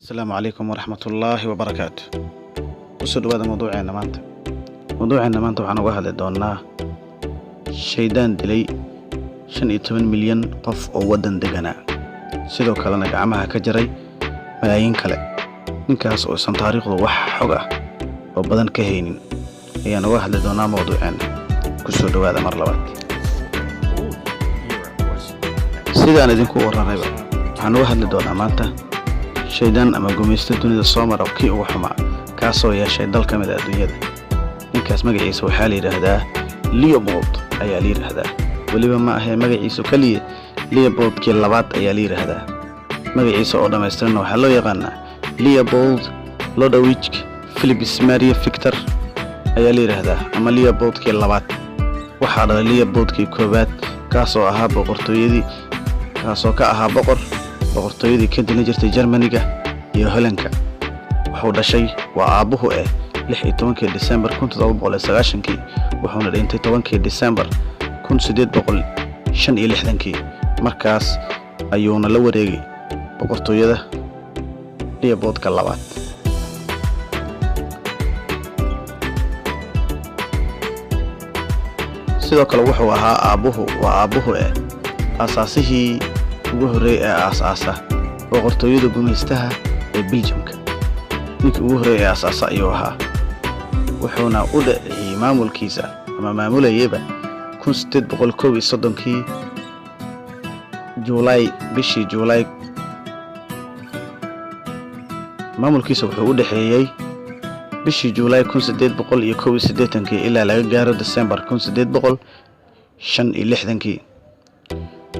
السلام عليكم ورحمة الله وبركاته. وصلوا هذا موضوعنا مانتا waxaan uga hadli doonaa shaydaan dilay 15 milyan qof oo wadan deganaa sidoo kalena gacmaha ka jaray malaayiin kale ninkaas oo san taariikhdu wax xog ah oo badan ka haynin ayaan uga hadli doonaa mawduuceena ku soo dhawaada mar labaad sidaan idinku waranayba waxaan uga hadli doonaa maanta shaydaan ama gumeysta dunida soo mara kii ugu xumaa kaasoo yeeshay dal ka mid ah dunyada ninkaas magaciisa waxaa la yiraahdaa Leopold ayaa la yiraahdaa waliba ma ahay magaciisa kaliya Leopold kii labaad ayaa la yiraahdaa magaciisa oo dhameystiran waxa loo yaqaanaa Leopold Lodewijk Philips Maria Victor ayaa la yiraahdaa ama Leopold kii labaad waxaa dhalay Leopold kii koobaad kaasoo ahaa boqortooyadii ka dilin jirtay Jarmaniga iyo Hollandka wuxuu dhashay waa aabuhu 16 December 1790 wuxuuna dhintay 10 December 1865 markaas ayuuna la wareegay boqortooyada Leopold ka labaad sidoo kale wuxuu ahaa aabuhu asaasihii ugu horeeyay ee asaasa boqortooyada gumeystaha ee Belgiumka ninkii ugu horeeyay asaasa ayuu ahaa wuxuuna u dhacay maamulkiisa ama maamulayaba 1831 bishii July maamulkiisa wuxuu u dhaxeeyay bishii July 1881 ilaa laga gaaro December 1865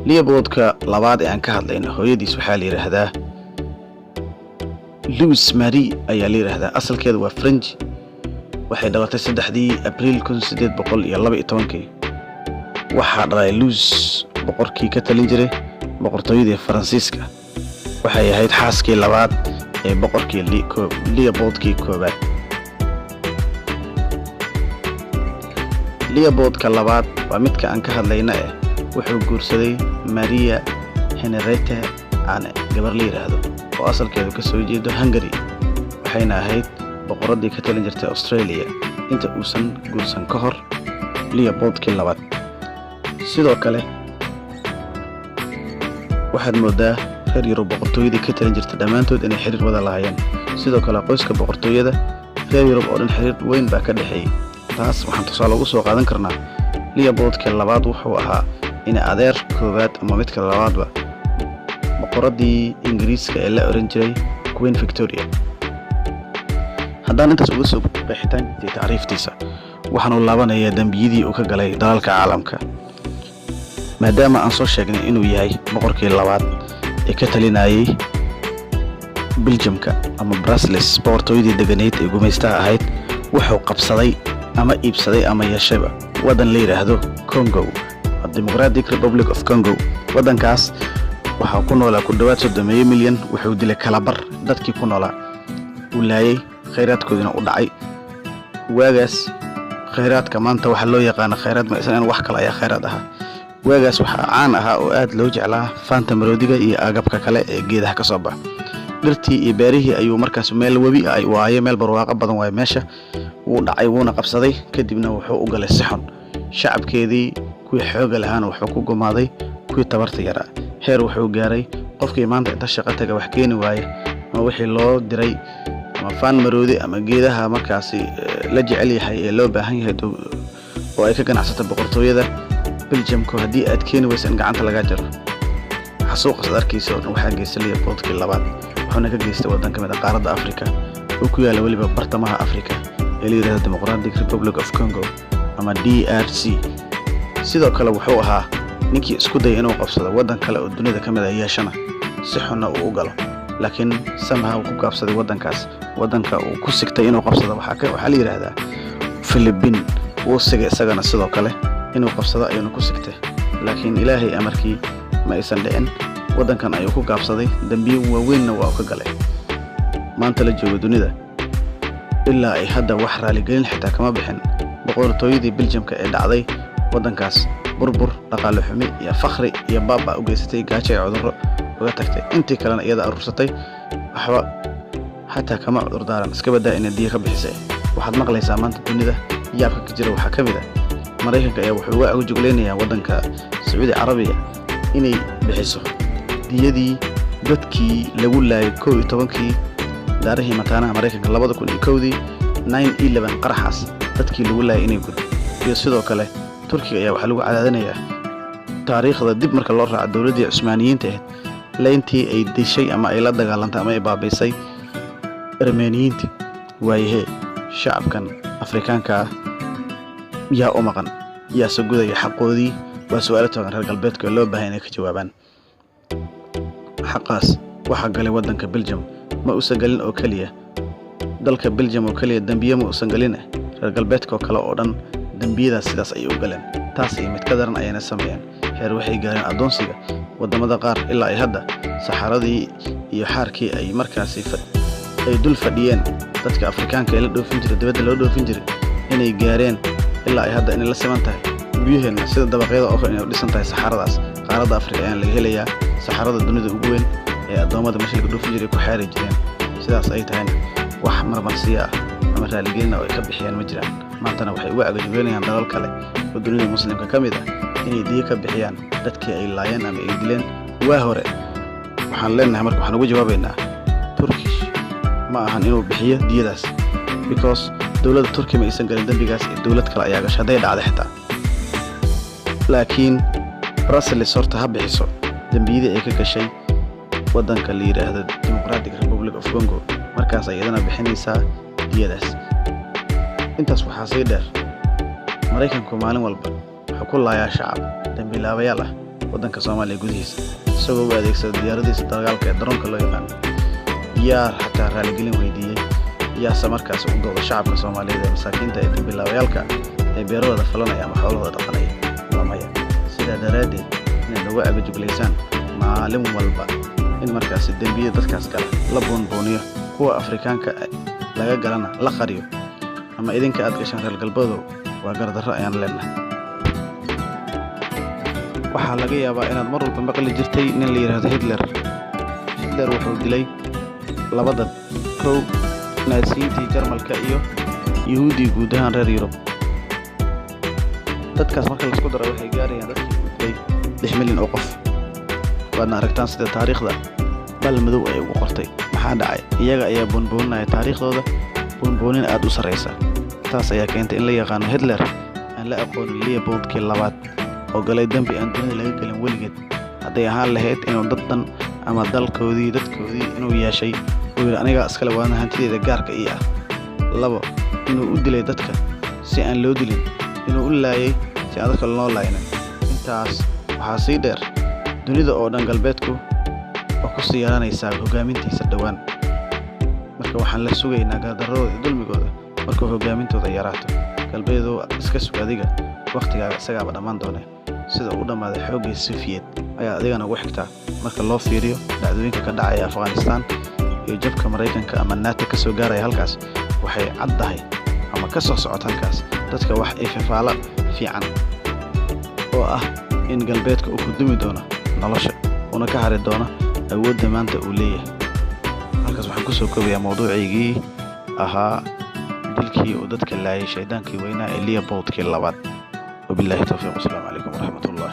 Leopoldka labaad ee aan ka hadlayno hooyadiis waxaa la yiraahdaa Louise Marie ayaa la yiraahdaa asalkeedu waa French waxay dhalatay 3 April 1812 waxaa dhalay Louise boqorkii ka talin jiray boqortooyadii Faransiiska waxay ahayd xaaskii labaad ee boqorkii Leopoldkii koobaad Leopoldka labaad waa midka aan ka hadlayna wuxuu guursaday Maria Henrietta Anne gabar la yiraahdo oo asalkeedu ka soo jeedo Hungary waxayna ahayd boqoradii ka talin jirtay Australia inta uusan guursan ka hor Leopoldkii labaad sidoo kale waxaad moodaa reer Yurub boqortooyadii ka talin jirtay dhammaantood inay xiriir wada lahaayeen sidoo kale qoyska boqortooyada reer Yurub oo dhan xiriir weyn baa ka dhaxeeyay taas waxaan tusaale ugu soo qaadan karnaa Leopoldkii labaad wuxuu ahaa in adeer koobaad ama midka labaadba boqoradii Ingiriiska ee la oran jiray Queen Victoria haddaan intaas uga soo qeexitaankiisa taariikhtiisa waxaanu laabanayaa dambiyadii uu ka galay dalalka caalamka maadaama aan soo sheegnay inuu yahay boqorkii labaad ee ka talinayay Belgiumka ama Brussels boqortooyadii deganeed ee gumeystaha ahayd wuxuu qabsaday ama iibsaday ama yeeshayba wadan la yiraahdo Congo Democratic Republic of Congo wadankaas waxa ku noolaa ku dhawaad 30 milyan wuxuu dilay kala bar dadkii ku noolaa uu laayay kheyraadkoodina u dhacay waagaas kheyraadka maanta waxa loo yaqaan kheyraad ma isan wax kale ayaa kheyraad ah waagaas waxa caan ah oo aad loo jeclaa Fanta Maroodiga iyo agabka kale ee geedaha ka soo bax dhirtii iyo beerihii ayuu markaas meel wabi ay waayay meel barwaaqo badan way meesha uu dhacay wuuna qabsaday kadibna wuxuu u galay sixon shacabkeedii kuwii xoog lahaana wuxuu ku gumaaday kuwii tabarta yaraa heer wuxuu gaaray qofkii maanta inta shaqo taga wax keeni waayay ama wixii loo diray ama Fan Maroodi ama geedaha markaas la jecel yahay ee loo baahan yahay oo ay ka ganacsato boqortooyada Belgiumka hadii aad keeni waysan gacanta laga jaro xasuuq sadarkiisa waxa geystay Leopoldkii labaad wuxuuna ka geystay wadan ka mid ah qaaradda Afrika oo ku yaala waliba bartamaha Afrika ee la yiraahdo Democratic Republic of Congo ama DRC sidoo kale wuxuu ahaa ninkii isku day inuu qabsado wadan kale oo dunida ka mid ah yeeshana si xun u galo laakiin somehow ku qabsaday wadanka uu ku sigtay inuu qabsado waxa la yiraahdaa Philippines uu sigay isagana sidoo kale inuu qabsado ayuu ku sigtay laakiin Ilaahay amarkii ma aysan dhicin wadankan ayuu ku qabsaday dambiyo waaweyn waa ka galay maanta la joogo dunida ilaa ay hadda wax raali gelin xitaa kama bixin boqortooyadii Belgiumka ee dhacday wadankaas burbur dhaqaale xumi iyo fakhri iyo baaba u geysatay gaajo iyo cudurro uga tagtay intii kalena iyada aruursatay waxba xataa kama cudur daaran iska badaa inay diya ka bixisay. waxaad maqlaysaa maanta dunida yaabka ka jira waxaa ka mid ah Mareykanka ayaa wuxuu uga jooglaynayaa waddanka Sacuudi Carabiya inay bixiso diyadii dadkii lagu laayay 11kii daarihii mataanaha Mareykanka 2001 9/11 qaraxaas dadkii lagu laayay inay gud iyo sidoo kale Turkiga ayaa waxa lagu cadaadinayaa taariikhda dib marka loo raaco dawladda Cusmaaniyiinta layntii ay dishay ama ay la dagaalantay ama ay baabaysay Armeeniyiinta waayee shacabkan Afrikaanka yaa u maqan yaa soo gudaya xaqoodii waa su'aalo taagan reer galbeedka loo baahan inay ka jawaabaan. xaqaas waxa galay waddanka Belgium ma uusan galin oo kaliya dalka Belgium oo kaliya dambiye ma uusan galin reer galbeedka oo kale oo dhan dambiyadaas sidaas ay u galeen taas ay mid ka daran ayna sameeyeen heer waxay gaareen adoonsiga wadamada qaar ilaa ay hadda saxaradii iyo xaarkii ay markaasi ay dul fadhiyeen dadka Afrikaanka ee la dhoofin jiray dibadda loo dhoofin jiray inay gaareen ilaa ay hadda inay la siman tahay biyaheena sida dabaqyada oo kale inay u dhisan tahay saxaradaas qaaradda Afrika ayaan laga helayaa saxarada dunida ugu weyn ee adoomada meesha laga dhoofin jiray ku xaari jireen sidaas ay tahay wax marmarsiya ama raaligelin oo ay ka bixiyaan ma jiraan maantana waxay uga agajoogeenayaan dalal kale oo dunida muslimka ka mid ah inay diya ka bixiyaan dadkii ay laayeen ama ay dileen waa hore waxaan leenahay marka waxaan ugu jawaabaynaa Turkish ma ahan inuu bixiyo diyadaas because dawladda Turkiga ma aysan galin dambigaas ee dawlad kale ayaa gashaday dhacday xitaa laakiin Brussels horta ha bixiso dambiyada ay ka gashay waddanka la yiraahdo Democratic Republic of Congo markaas ay iyadana bixinaysaa diyadaas. intaas waxaa sii dheer Mareykanku maalin walba wuxuu ku laayaa shacab dambilaabayaal ah waddanka Soomaaliya gudihiisa isagoo u adeegsada diyaaradiisa dagaalka ee daroonka loo yaqaan yaa xataa raaligelin weydiiyay yaase markaas u dooda shacabka Soomaaliyeed ee masaakiinta ee dambilaabayaalka ee beerahooda falanaya ama xoolahooda dhaqanaya lamaya sidaa daraadeed inay uga agajooglaysaan maalin walba in markaas dambiye dadkaas kale la boonbooniyo kuwa Afrikaanka laga galana la qariyo ama idinka aad gashaan reer galbeedow waa gardarro ayaan leenahay. waxaa laga yaabaa inaad mar walba maqli jirtay nin la yiraahdo Hitler wuxuu dilay laba dad kow naasiintii Jarmalka iyo Yahuudi guud ahaan reer Yurub dadkaas marka la isku daro waxay gaarayaan dadkii 6 milyan oo qof waadna aragtaan sida taariikhda bal madow ay ugu qortay maxaa dhacay iyaga ayaa boonboonaya taariikhdooda boonboonin aad u sareysa taas ayaa keentay in la yaqaano Hitler aan la aqoonin Leopoldkii labaad oo galay dambi aan dunida laga galin weligeed hadday ahaan lahayd inuu daddan ama dalkoodii dadkoodii inuu yeeshay oo aniga iskale waana hantideeda gaarka ii ah labo inuu u dilay dadka si aan loo dilin inuu u laayay si aan dadka loo laaynin intaas waxaa sii dheer dunida oo dhan galbeedku oo ku sii yaraanaysa hogaamintiisa dhawaan marka waxaan la sugaynaa gardarrooda iyo dulmigooda marka hogaamintooda yaraato galbeedu iska sug adiga waqtigaaga isagaaba dhammaan doona sida uu dhamaaday xoogii Soviet ayaa adigana ugu xigtaa marka loo fiiriyo dhacdooyinka ka dhacaya Afghanistan iyo jabka Mareykanka ama NATO ka soo gaaray halkaas waxay caddahay ama ka soo socota halkaas dadka wax ay fafaala fiican oo ah in galbeedka uu ku dumi doono nolosha una ka hari doono awoodda maanta uu leeyahay halkaas waxaan ku soo koobayaa mowduucigii ahaa dilkii oo dadka laayay shaydaankii weynaa ee Leopoldkii labaad wabillahi tawfiiq. Assalaamu calaykum waraxmatullahi